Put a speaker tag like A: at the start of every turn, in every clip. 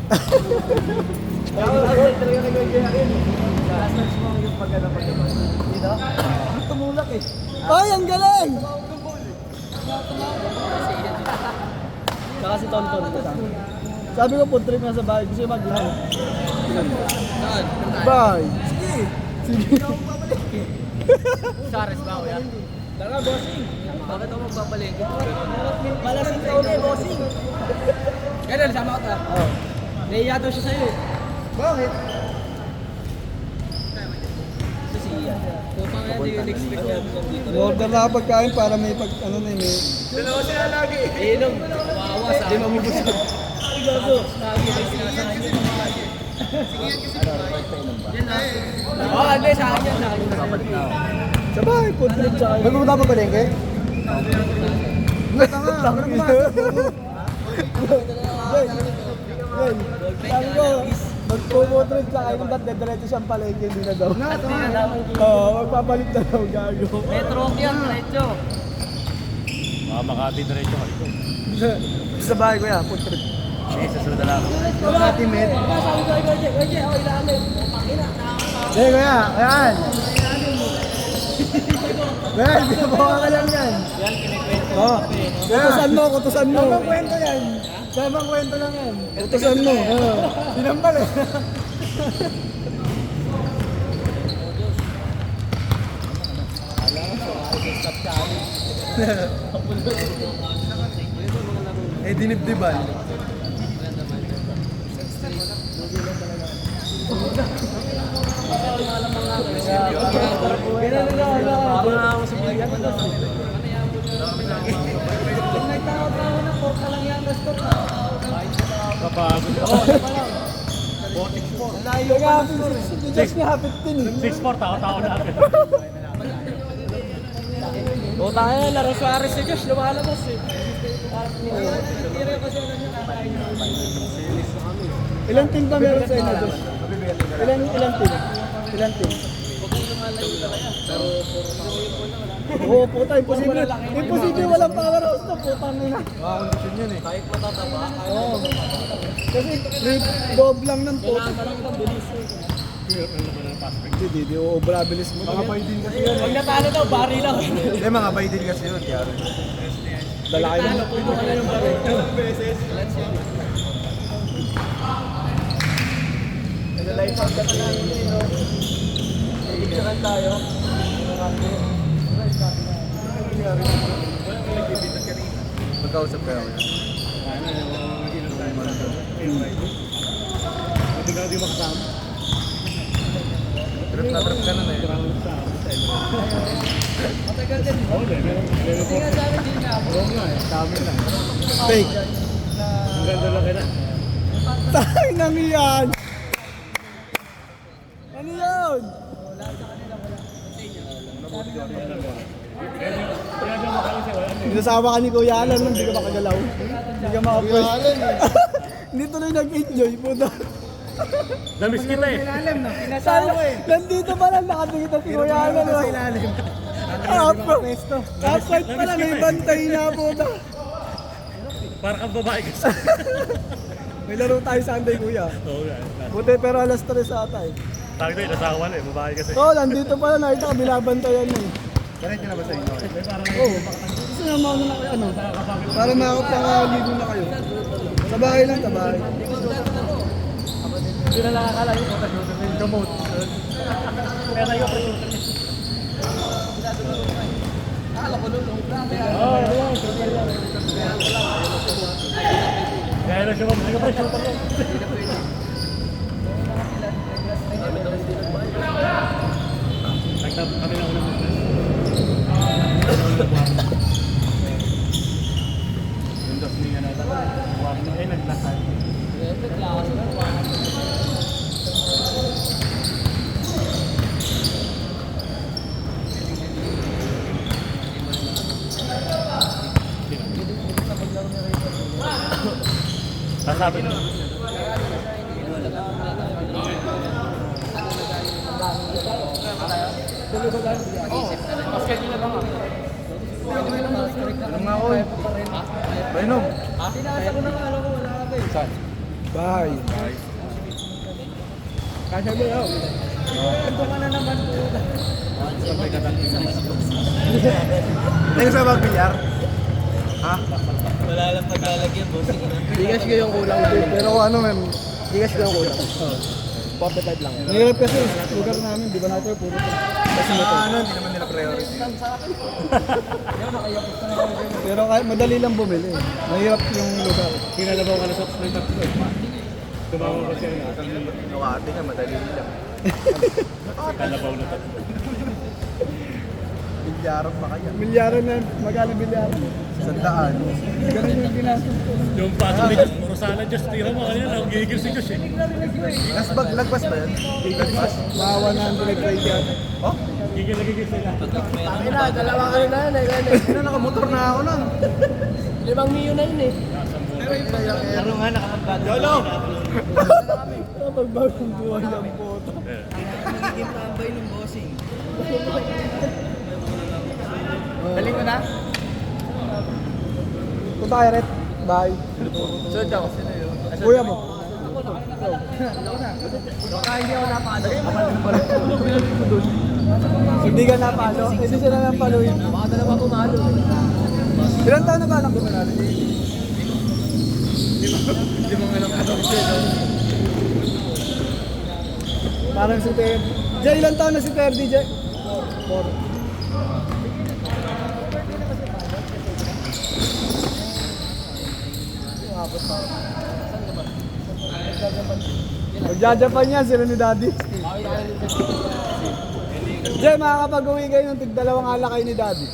A: Talaga nagagayakin. Last match mo yung pagkana pa naman. Dito? Tumulak eh.
B: Ay, ang galing!
A: Saka si Tonton.
B: Sabi ko, food trip na sa bahay. Gusto yung mag-live.
A: Saan?
B: Bye!
A: Sige. Sares ba ako yan? Tara, bossing. Bakit ako magbabalik? Malasing ka ulit, bossing. Ganun, sama ko ta.
B: Oh.
A: Naiya daw siya sa'yo eh.
B: Bakit?
A: Ito si Ian. Kung pa nga yung expect niya dito.
B: Order na pagkain para may pag ano na yun.
A: Dalawa sila lagi. Inom. Wawa sa akin. Di mamubusog. Ay, gago. Lagi may sinasahan yun. Sige yan kasi yan na. Oo, hindi. Sa akin yan. Sa akin yan.
B: Sa bahay, food trip sa kayo. Magpupunta pa ba din kayo? Tanga! Tanga na sabi ko, magpo-food trip sa kayo ba't dediretso siyang palengke, hindi na daw. Oo, magpapalit na daw, gago.
A: Metro yan, diretso.
C: Makati diretso ka ito.
B: Sa bahay ko yan, food trip.
C: Sige, sasunod na lang.
B: Makati med.
A: Sabi ko, Goje, ako ilalim. Pakina.
B: Sige kuya, ayan. Well, binabawa ka lang yan.
A: Yan, kinikwento.
B: Oo. Kutusan mo, kutusan mo. Tamang kwento yan. Tamang kwento lang yan. Kutusan mo. Sinampal eh. Eh, dinibdiban.
C: Kapagod ako.
B: Just niya, 15 eh.
C: 6-4, tao-tao natin.
A: O tayo, laro Suarez si Josh, lumalabas eh.
B: Ilang team ba meron sa inyo, Josh? Ilang team? Ilang team? Oo, puta, imposible. Imposible walang powerhouse na, putang ina.
C: Kondisyon yun eh.
A: Kahit matataba,
B: Oo. Kasi loob lang ng puta.
A: parang pabilis eh.
B: Hindi, di overabilis mo. Mga baydin kasi yun.
A: Pag natalo daw, bari lang.
B: Eh, mga baydin kasi yun. Dalaki na.
A: Puno ka na ng bari.
B: Nag-live out ka na lang yun, no? Picturean tayo. Magkausap kayo.
C: Hindi ka di makasama.
B: Trip na trip ka na eh.
A: Matagal din. Hindi nga sa amin din nga.
C: Oo nga eh, dami lang.
B: Fake.
C: Ang ganda lang kaya.
B: Tayo nang iyan! Ano yun? Sinasama ka ni Kuya Alan, hindi ka makagalaw. Hindi ka makapoy. Hindi tuloy nag-enjoy po na.
C: Namiss kita eh.
B: Nandito pa lang nakatingin si Kuya Alan. Half-fight pa lang, may bantay na po na.
C: Para kang babae kasi.
B: May laro tayo Sunday, Kuya.
C: Oo nga.
B: Buti pero alas 3 ata eh.
C: Sabi ko yun, nasawa na eh, babae kasi.
B: Oo, nandito pa lang, nakita ka, binabantayan na eh.
C: Diretso na ba sa inyo?
B: Oo. Gusto na mauna na kayo, ano? Para makapangaligo na kayo. Sa bahay lang, sa bahay.
C: Hindi na nakakala yun, yung gamot. Pero yung Oo, yun. Kaya na siya, hindi ka pa shooter yun. Nagtap kami na unang yung dos niya na talaga. Eh, naglasan. Sasabi na.
B: Alam nga ako eh. Bainom.
A: Sinasa ko na nga, alam ko, wala ka ba eh.
B: Saan? Bye. Kasya mo yun.
A: Ito ka na naman po.
C: Ngayon sa magbilyar? Ha?
A: Wala lang paglalagyan, bossing.
B: Bigas ko yung kulang dito.
C: Pero ano ma'am,
B: Bigas ko yung kulang. 45 lang. Mahirap kasi lugar namin, di ba natin puro. Kasi ito.
C: ano, hindi naman nila priority.
B: Pero kahit madali lang bumili. Mahirap yung lugar.
C: Kinalabaw ka na sa Oxford. Tumawa ko siya. Nakati nga, madali lang. Kalabaw na to. Bilyaran pa kaya.
B: Milyaran na, magkano bilyaran?
C: 100.
B: Ganun yung binastos ko.
D: Yung paso ni Diyos, puro sana Diyos, tira mo kanina, nagigil si Diyos eh.
C: Lagpas ba yan? Lagpas?
B: Mga 100 ride yan.
C: Oh?
D: Gigil sila.
A: Ina, dalawa ka rin na yan eh.
C: Ano, nakamotor na ako nun.
A: 5 million na yun eh.
C: Ano nga, nakapagbago.
A: Yolo!
B: Pagbagong buhay ng boto.
A: Nagiging tambay ng bossing.
B: Dali mo na? Punta kayo, Ret. Bye.
A: Sunod ako.
B: Kuya mo.
A: Baka hindi ako napakalo.
B: Hindi ka napalo. Hindi sila nang paluin.
A: Baka dalawa pumalo.
B: Ilan taon na ba anak ko manalo? Parang si Ter. Jay, ilan taon na si Ter, DJ? 4. Magjajapan yan, sila ni Daddy. Jay, makakapag-uwi kayo ng tig-dalawang alakay ni Daddy.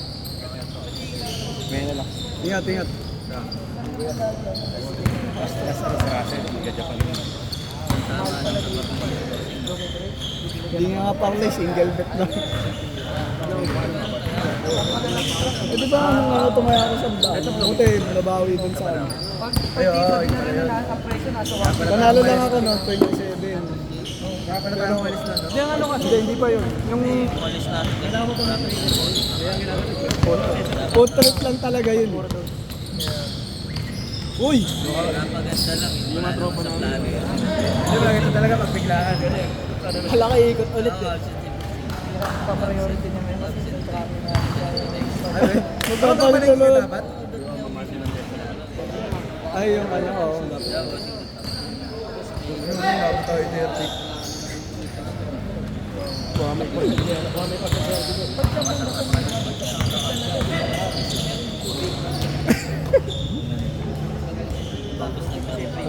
C: May na lang.
B: Ingat, ingat. Hindi nga parlay, single bet na. Eh, di ba ano tumaya ako sa vlog? Buti, nabawi dun sa ano.
C: Ayun,
B: Panalo lang ako noon, 27.
C: Pero walis na, no?
B: Hindi, ano kasi, hindi pa yun. Yung food trip lang talaga yun. Uy!
A: Napaganda lang. Hindi mga tropa na plano yun.
C: Di ba, ito talaga pagbiglaan.
B: Wala kayo ikot ulit eh.
A: Pa-priority niya may
C: Ano eh?
B: Magpapalit
C: Ano ba
B: ulit.
C: dapat?
B: Ay, yung ano, oo.
C: Yung ano, tayo 30.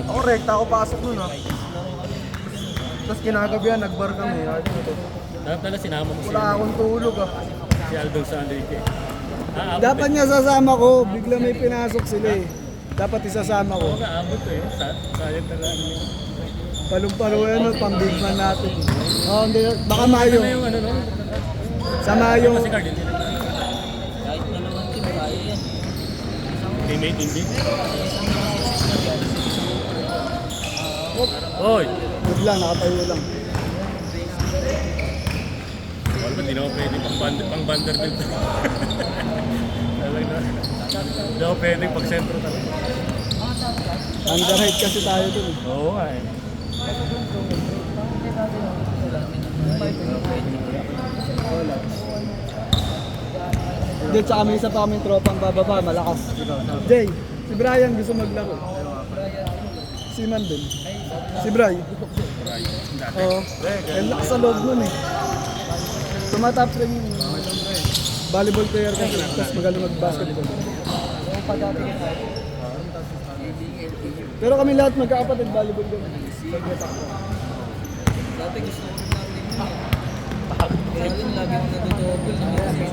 C: Ako rekta ako pasok nun ha. Tapos kinagabihan, nagbar kami.
D: Dapat pala sinama mo
C: Wala akong tulog ah.
D: si Aldon sa Enrique.
B: Dapat nga sasama ko, bigla may pinasok sila eh. Dapat isasama ko.
D: Oo nga, abot to eh. Sayang talaga.
B: Palong-palo yan, pang-big man natin. Oo, hindi, baka Mayo.
D: Ano yung ano no?
B: Sa Mayo.
D: Si Card, hindi na.
A: Kahit na naman team, kaya yan.
D: Teammate, hindi. Hoy!
B: Good lang, nakatayo lang.
D: Wala ba, di naman pwede pang Vanderbilt. Talagang na. Di naman pwede pag sentro talaga.
B: Underhide kasi tayo dun eh.
D: Oo nga eh.
B: Wala. Hindi, tsaka may isa pa kaming tropang bababa, malakas. Jay, si Brian gusto maglaro. Si Man din. Si Bray. Oo. Ang lakas sa loob nun eh. Tumatap rin yung volleyball player kasi, tapos magaling mag-basketball. Pero kami lahat magkakapatid volleyball din.
A: Dati gusto ko rin namin. Kaya rin lagi ako natutubol.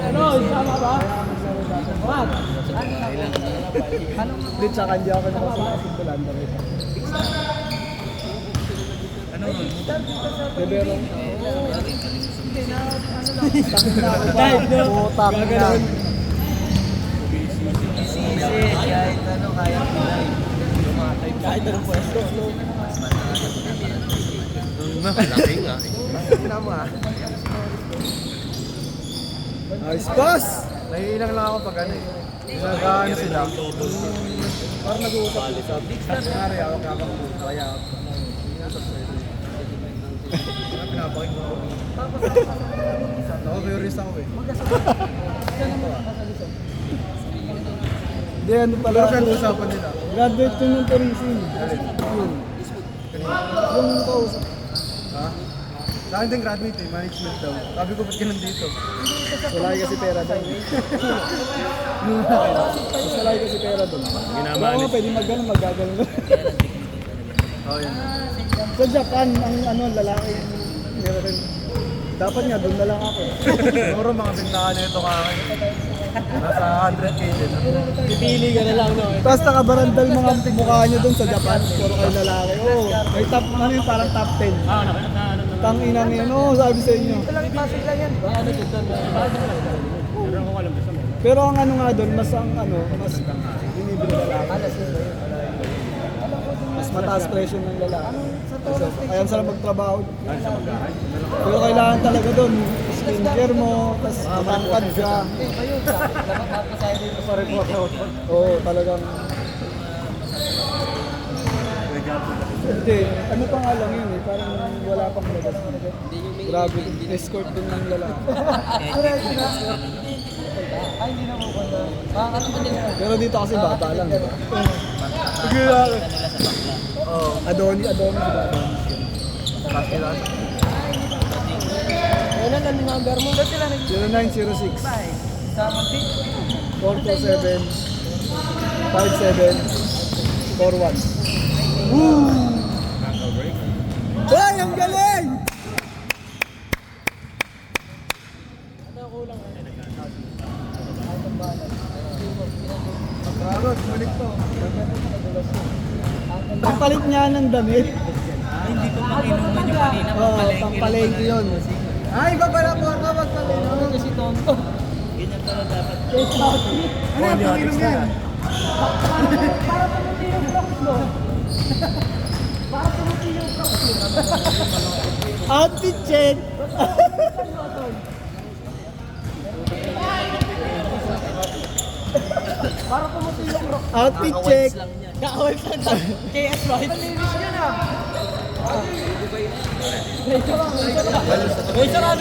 B: Ano? Isama ba? What? Hindi, tsaka hindi ako nakasama sa underhide.
A: Ano nun?
B: Bebero. Putang na.
A: Sisi, kahit ano, kaya pilay. Kahit anong pwesto.
C: Malaki nga. Tinama ah.
B: Nice pass!
C: Nahihilang lang ako pag ano eh.
B: Nag-ano sila. Parang nag-uusap-usap. Nangyari ako kakang kaya pinapaking ko. Ako curious ako eh. Hindi, ano pala. Pero pinag-usapan nila. Graduate ko ng tourism. Yun. Yung kausap. Ha? Sa akin din graduate eh, management daw. Sabi ko, ba't ka nandito? Wala kasi pera daw. Wala kasi pera daw. Wala ko pwede mag-gano'n. Oh, yan. Sa Japan, ang lalaki meron rin. Dapat nga, doon na lang ako. Siguro mga bintahan na ito kakin. Nasa 100k din.
A: Pipili ka na lang, no?
B: Tapos nakabarandal mga mukha nyo doon sa Japan. Puro kayo lalaki. Oo, may top, ano yung parang top 10. Tang inang yun. Oo, sabi sa inyo.
A: Ito lang, ipasok lang yan. Ano dito?
B: Pero ang ano nga doon, mas mas binibili lalaki. Mas mataas presyo ng lalaki. Kaya sarap magtrabaho. Pero kailangan talaga doon, skincare mo, tapos matangkad ka. Oo, talagang. Hindi, ano pa nga lang yun eh, parang wala pang labas. Grabe, escort din ng lalaki. Pero dito kasi bata lang, di ba? Adoni, di ba?
A: Ano ang number mo?
B: 0906 427 5741. Woo! Ay, ang galing! Karot, balik to. Ang palit niya ng damit.
A: Hindi ko makinuman yung kanina.
B: Pampalengke yun. Ay, iba pala po ako magpalengke.
A: Kasi tonto. Ganyan pala dapat.
B: Ano yung panginom yan? Para tumuti yung blocks mo. Para tumuti yung blocks mo. Outfit check.
A: Para pumuti yung rock.
B: Outfit check.
A: Kakawal lang na. KS Ride. Malinis yun ah.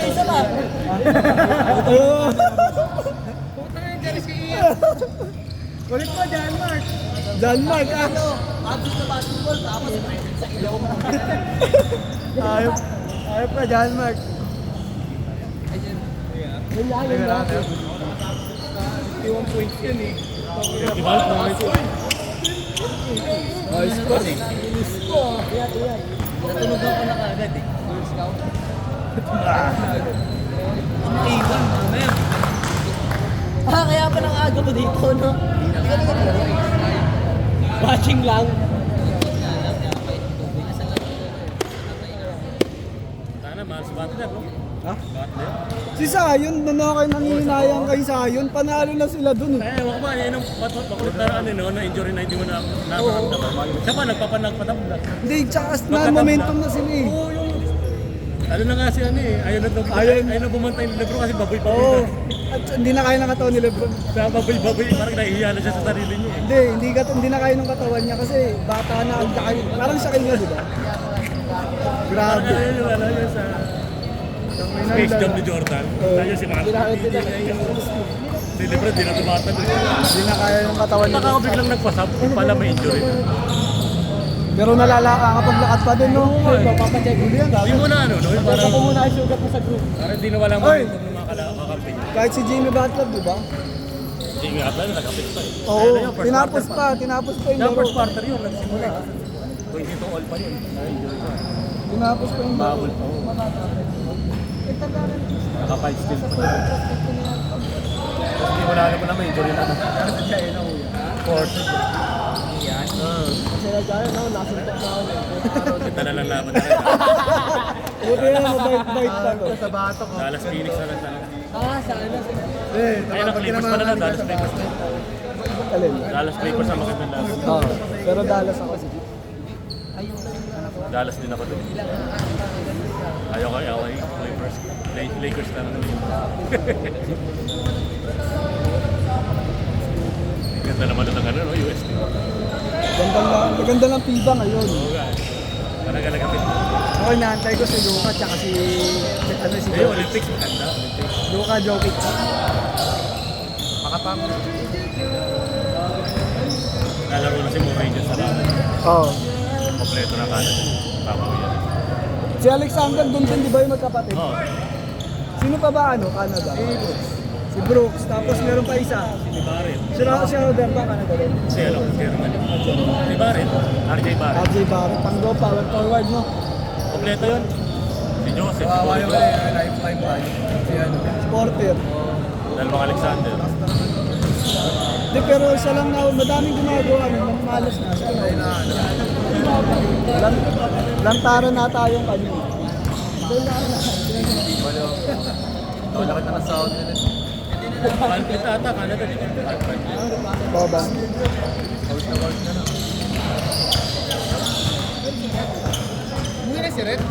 A: Isa lang. Puta na yung Janice kay Ian.
B: Ulit mo, John Mark. John Mark, ah.
A: Abis na basketball, tapos sa ilaw mo.
B: Ayop pa, John Mark.
A: Yun lang.
B: 51 points yun eh.
D: Di ba?
B: Ayos ko.
A: Natunog ako na kagad eh. Girl Scout. Iwan mo, ma'am. Kaya pa nang aga mo dito, no? Watching lang.
D: Sana, mahal sa Butler, no?
B: Ha?
D: Butler.
B: Si Sayon, kayo nangihinayang kay Sayon, panalo na sila dun eh.
D: Eh, ewan ko ba, yan ang makulit na ano, no, na injury na hindi mo na nakakamdaman. Siya pa, nagpapanagpatabla.
B: Hindi, tsaka na momentum na sila eh.
D: Oo, yung... Ano na nga si ano eh, ayaw na bumantay ni Lebron kasi baboy-baboy
B: Oo.
D: na.
B: At hindi na kaya ng katawan ni Lebron.
D: Kaya baboy-baboy, parang nahihiya na siya sa sarili niya eh.
B: Hindi na kaya ng katawan niya kasi bata na ang kaya. Parang siya kayo, di ba?
D: Parang
B: Grabe.
D: ayaw yung ano yun sa Space Jam ni Jordan. Tayo si Mark. Si Lebron, di na tumatag.
B: Hindi na kaya ng katawan niya.
D: Nakakabiglang nagpasab, pala may injury na.
B: Pero nakakapaglakad pa din, no? Papacheck mo yan.
D: Hindi mo na ano, no? Yung parang,
A: Muna ay sugat mo sa group.
D: parang di na walang
B: Oy!
D: momentum ng mga kakampi niya.
B: Kahit si Jimmy Butler, di ba?
D: Jimmy Butler, nag-apit pa eh.
B: Oo,
D: Ano yun, first
B: tinapos
D: quarter
B: pa yung
D: Yung
B: laro.
D: first quarter yun, nagsimula. 22 all pa yun.
B: Tinapos pa yung laro.
D: Bawal pa. Naka-5 steals pa. Hindi mo na alam mo naman injury na. Fourth.
A: Kasi nagkaya na, nasuntok na ako.
D: Kita na lang laban na rin.
B: Buti na, mabait-bait pa to.
C: Sa batok.
D: Dallas Phoenix na lang talaga.
A: Sana.
D: Ayun ang Clippers pala na, Dallas Clippers na.
B: Alin?
D: Dallas Clippers ang magandang laban.
B: Oo. Pero Dallas ako si
D: Dallas din ako doon. Ayaw kay Clippers. Lakers na lang. Ganda naman ng ano, no? USD.
B: Maganda lang FIBA ngayon.
D: Oo nga. Talaga fit.
B: Ako inaantay ko si Luka tsaka si
D: Eh,
B: Jokic.
D: Olympics, maganda. Olympics.
B: Luka Jokic.
C: Makatama.
D: Nalaro na si Murray dyan sa laban.
B: Oo.
D: Kompleto na Canada. Tama ko yan.
B: Si Alexander doon din, di ba yung magkapatid?
D: Oo.
B: Sino pa ba Canada? Si Brooks. Tapos meron pa isa.
D: Si Barrett.
B: Si Robert ba Canada din?
D: Si ano, German. Si Barrett. RJ Barrett.
B: RJ Barrett. Panggo, power forward, no?
D: Kompleto yun. Si Joseph.
C: Kawawa
D: Si
C: yung
D: Oliver.
C: lifeline ba? Si ano.
B: Porter.
D: Dalawang Alexander.
B: Di, pero isa lang na, madaming gumagawa, malas na. Siya, no? Lantaran na tayong kanya.
C: Wala ka na sound nila.
D: Conflict ata, Canada. Di ba?
B: Baba.
C: Out na na. Umuwi na si Red?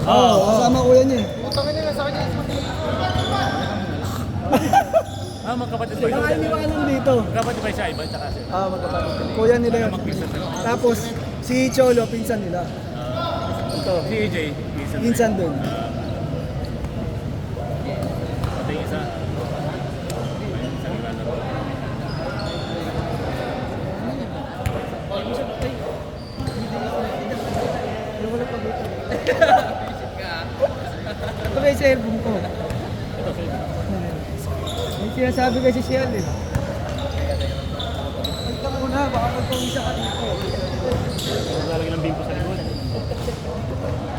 B: Oo, kasama kuya niya eh.
C: Utangin nila sa kanya.
D: Magkapatid ba
B: Baka
D: yun?
B: hindi ko alam dito.
D: Magkapatid ba siya? Iba, tsaka siya.
B: Magkapatid. Kuya nila yun. Tapos, si Cholo, pinsan nila. Ito,
D: Si AJ. Isa.
B: pinsan dun.
D: Pati yung isa. Isang nilalaro.
B: Ito ba yung cellphone ko? May sinasabi kasi siya eh. Ito muna, baka magpawisa ka dito.
D: Lalagyan ng bimpo sa likod.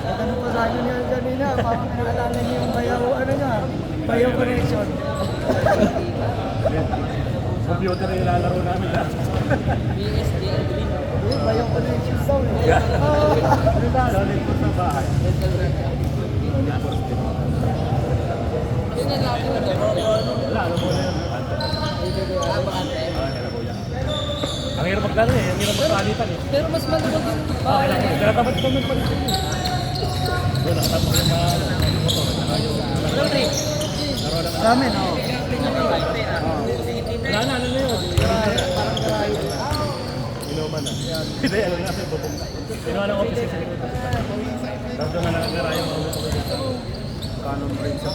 B: Ano pa sa akin yan kanina, parang naalala niyo yung bayaw, bayaw connection.
D: Computer yung lalaro namin lahat.
B: Bayaw connection daw eh.
D: Ano ba? Lalit ko sa bahay. Wala, alam mo na yun. Ang hirap magkano eh, ang hirap magpalitan eh.
A: Pero mas maluwag yung
D: Kailangan ko, tinatapat ko ng palitan eh. Doon, nakatapos yung mga motor, saka yung
A: Sorry.
D: laro na
B: Sa amin, oo.
D: Wala na, ano na yun? Parang karayo. Inuman na. Hindi, ano na, bubong. Pinuha ng office sa likod. Tapos doon na nakagarayo mga motor ko dito.
C: Canon brain sa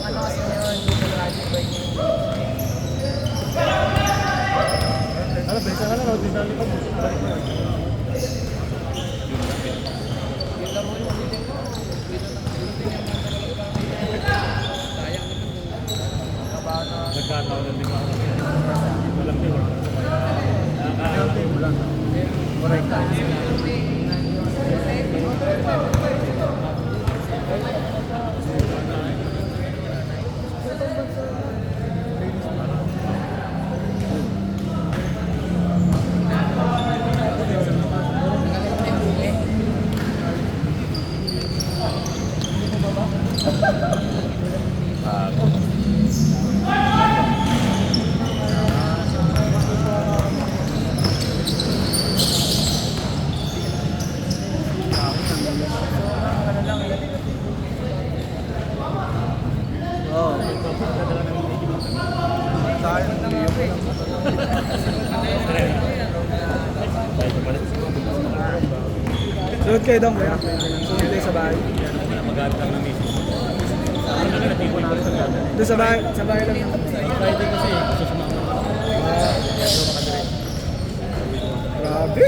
D: Ano, besa ka na, no? Dito ang likod. Balik mo na. Nagkataon ng lima. Walang din. Nakakataon.
C: Correct.
B: Oo.
C: Sayang na yung
B: Sunod kayo dong, kuya. Sunod kayo sa bahay.
D: Mag-aarap lang ng misis. Ano na natipon na sa ganda?
B: Doon sa bahay lang.
D: Friday kasi, gusto sumama. Kaya makadire.
B: Grabe.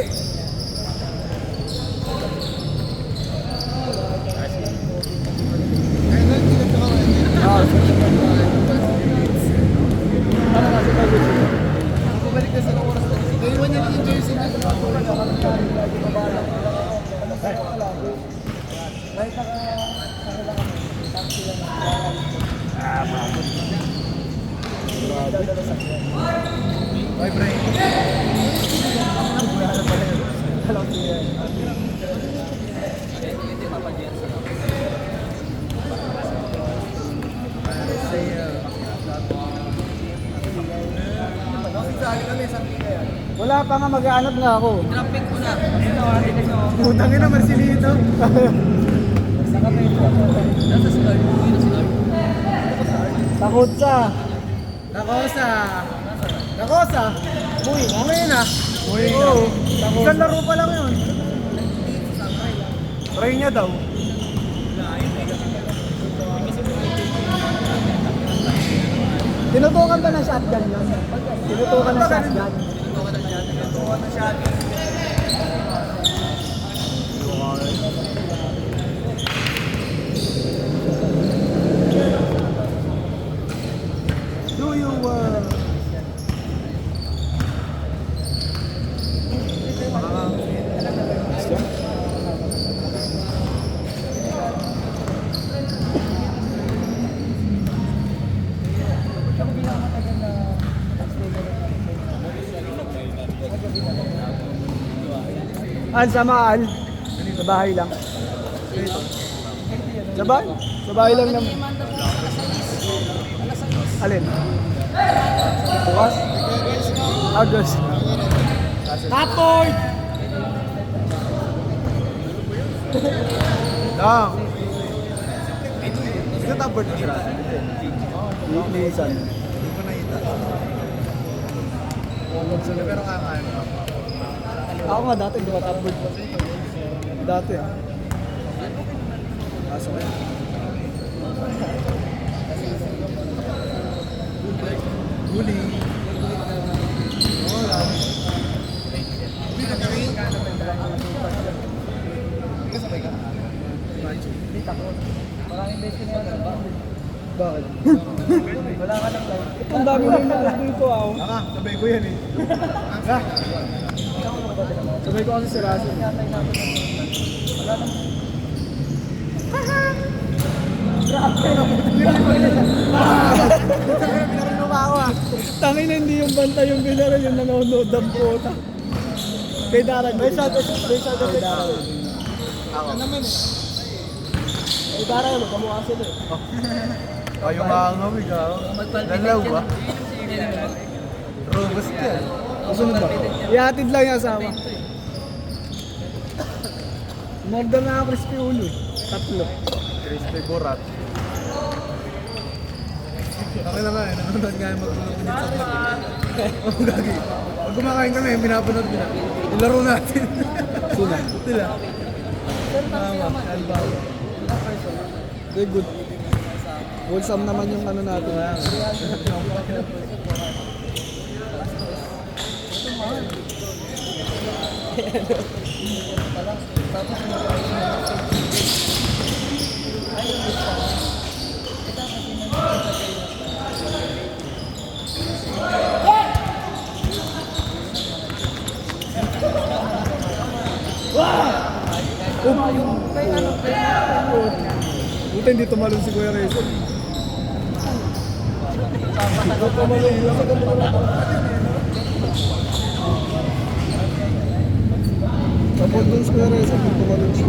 C: bumalik na sa oras na. Naiwan niya yung jersey na. Bye, Brian.
B: Wala pa nga, mag-aanap nga ako.
A: Dropping ko na.
B: Putang ina, Marcelito.
A: Nasa sila.
B: Takot sa.
C: Nakosa.
B: Nakosa.
A: Uy, ha?
B: Umuwi na.
C: Uy,
B: Oo. Isang laro pa lang yun.
C: try niya daw.
B: Tinutukan ba ng shotgun yun? Tinutukan ng shotgun. Do you Al? Sa bahay lang. Sa bahay? Sa bahay lang naman. Alin? Bukas? August. Tapoy!
C: Dang. Sige, tabard na sila.
B: Lilisan.
C: Hindi ko nakita. Pero kakaano.
B: Ako nga dati, di ba tabloid ko? Dati.
C: Kaso ko yan. Huli. Wala.
B: Bakit? Wala ka lang live. Ang dami na yung nakas dito ako.
C: Naka, sabay ko yan eh. Naka.
B: Sabay ko kasi si Russell.
C: Pinarino pa ako ah.
B: Tangin na hindi yung banta yung binara yung nanonood ng puta. Kay Darag. May shot kay Darag.
C: Ako.
B: Kay Darag, kamukha sila eh.
C: Ay, yung makakawig ah. Dalawa. Robust yan.
B: Kasunod ba? Ihatid lang yung asawa. Umorder na ako crispy ulo eh. 3.
C: Crispy Borat. Ako na nga eh, nanonood nga yung magulong din sa vlog. Oh, gagi. Pag kumakain kami, pinapanood ko na. Ilaro natin.
B: Sino?
C: Sila. Mama, Albaw.
B: Very good. Wholesome naman yung ano natin. Buti hindi tumalon si Kuya Rezo. Tumalon lang sa ganda. Kapag dun si Kuya Rezo, tumalon siya.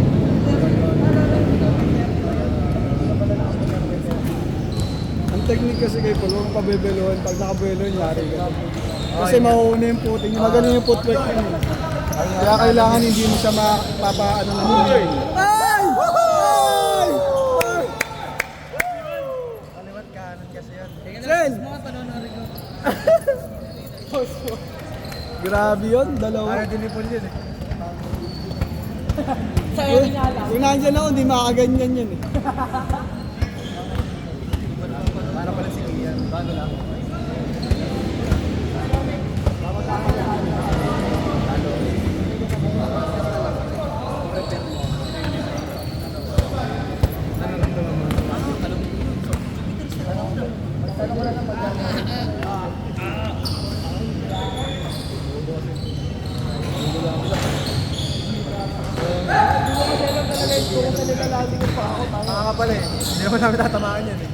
B: Ang technique kasi kay Paul, huwag pabebeluhan. Pag nakabeluhan, yari ka. Kasi mauuna yung puting. Magaling yung footwork niya. Kaya kailangan hindi mo siya mapapaano na mo. Ay! Ay!
C: Kaliwat kanan kasi yan.
B: Sel! Grabe yun, dalawa.
C: Kaya din ni Paul yun eh.
B: Kung nandiyan ako, hindi makaganyan yun eh.
C: Para pala si Kian. Bago lang. Tama ka pala eh. Hindi naman namin tatamaan yan eh.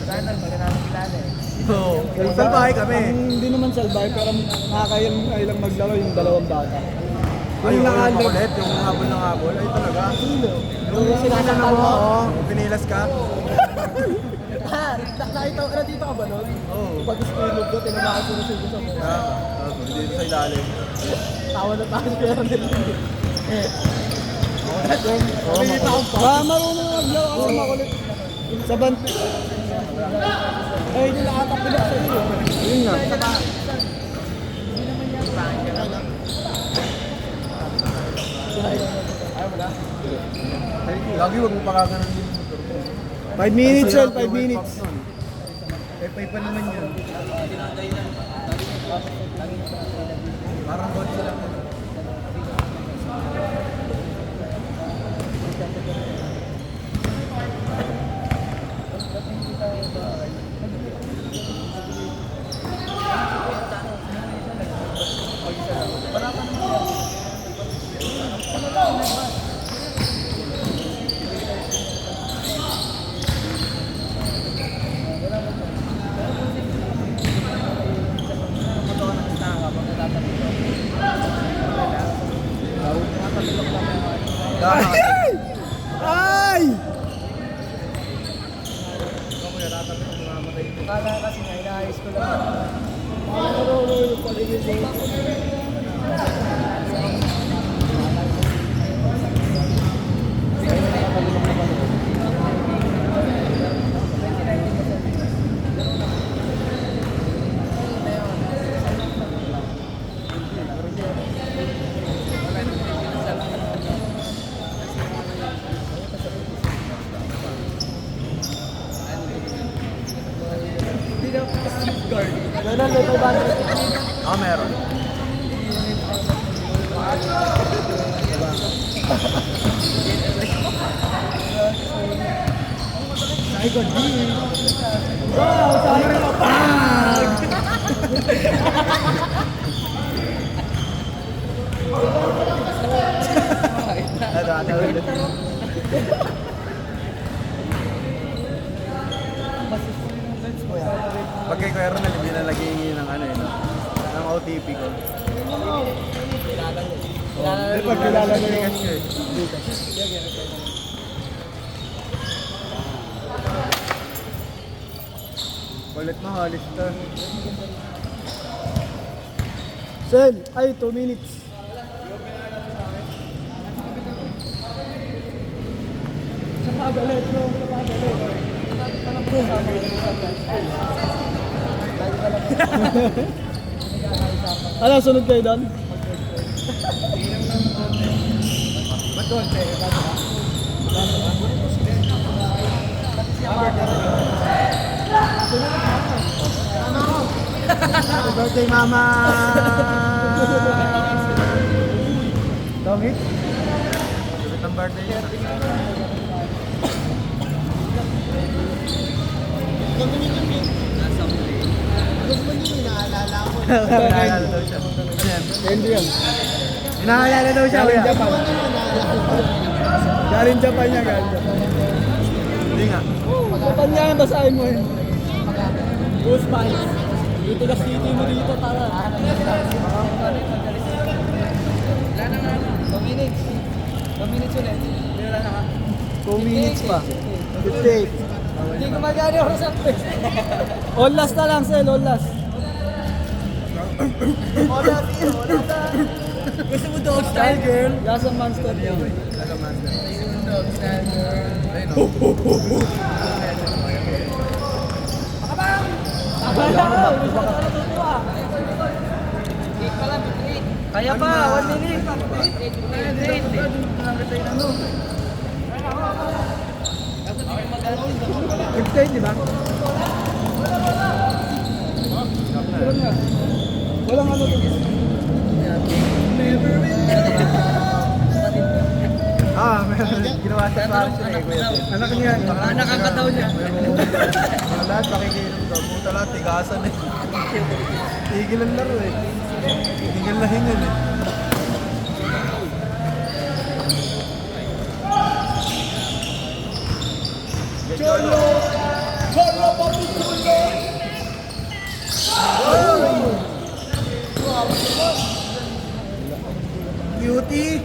A: Sana, magandang kilala eh.
C: Oo. Salbahe kami.
B: Hindi naman salbay, pero nakakaya lang maglaro yung dalawang bata.
C: Ay,
B: Yung
C: yung
B: naka-under.
C: makulit, yung habol ng habol. Ay, talaga.
B: Yung sinasaktan mo.
C: Oo, pinilas ka.
B: Nakita ko na dito ka ba nun?
C: Oo.
B: Pag spilog ko, tinamakan ko na sa sa mo.
C: Dito sa ilalim.
B: Tawa na tayo pero nila. Marunong na maglaro kasi makulit. Sa bant.
A: Eh, hindi nakakapilak sa iyo.
B: Yun nga.
C: Lagi wag mo pakakanan yung motor ko.
B: 5 minutes, Sel. 5 minutes.
C: FI pa naman yun. Parang kotse lang.
B: Ay!
A: Kala kasi nga, inaayos ko lang. Ganun, may 500.
C: Ah, meron.
B: Wow! Sabi rin mo, bang!
C: Pag kay Kuya Ronald, hindi na lagi hingi ng ano yun. Ng OTP ko.
B: May pagkilala na yung
C: Kulit mo, halis to.
B: Sel, ay 2 minutes. Sa pagalit, bro. Sa pagalit. Ano, sunod kayo doon?
C: Happy birthday, Mama!
B: Dongit?
C: Sabi ng birthday niya. Inaalala daw siya. Ano yan?
B: Hindi yan.
C: Inaalala daw siya.
B: Galing
C: kuya.
B: Japan. Galing Japan niya, galing Japan.
C: Hindi nga.
B: Japan niya, basahin mo yun.
A: Goose Spice. Dito na city mo dito, tara. Wala na nga. 2 minutes. 2 minutes ulit. Wala na ka.
B: 2 minutes pa. 58.
A: Hindi ko magana yung sa face.
B: All last na lang, Sel. All last.
A: Gusto mo dog style, girl?
B: Last ang monster.
A: Dog style, girl. Kaya pa, 1 minute.
B: 58, di ba? Walang ano to.
C: Ah, meron. Ginawa siya sa akin siya eh, Kuya Ted.
B: Anak niya.
A: Anak ang kataw niya.
C: Pero lahat pakikinom daw. Puta lahat, tigasan eh. Tigil ang laro eh. Tigil na hingan eh.
B: Cholo! Cholo, papi, cholo!
C: Beauty!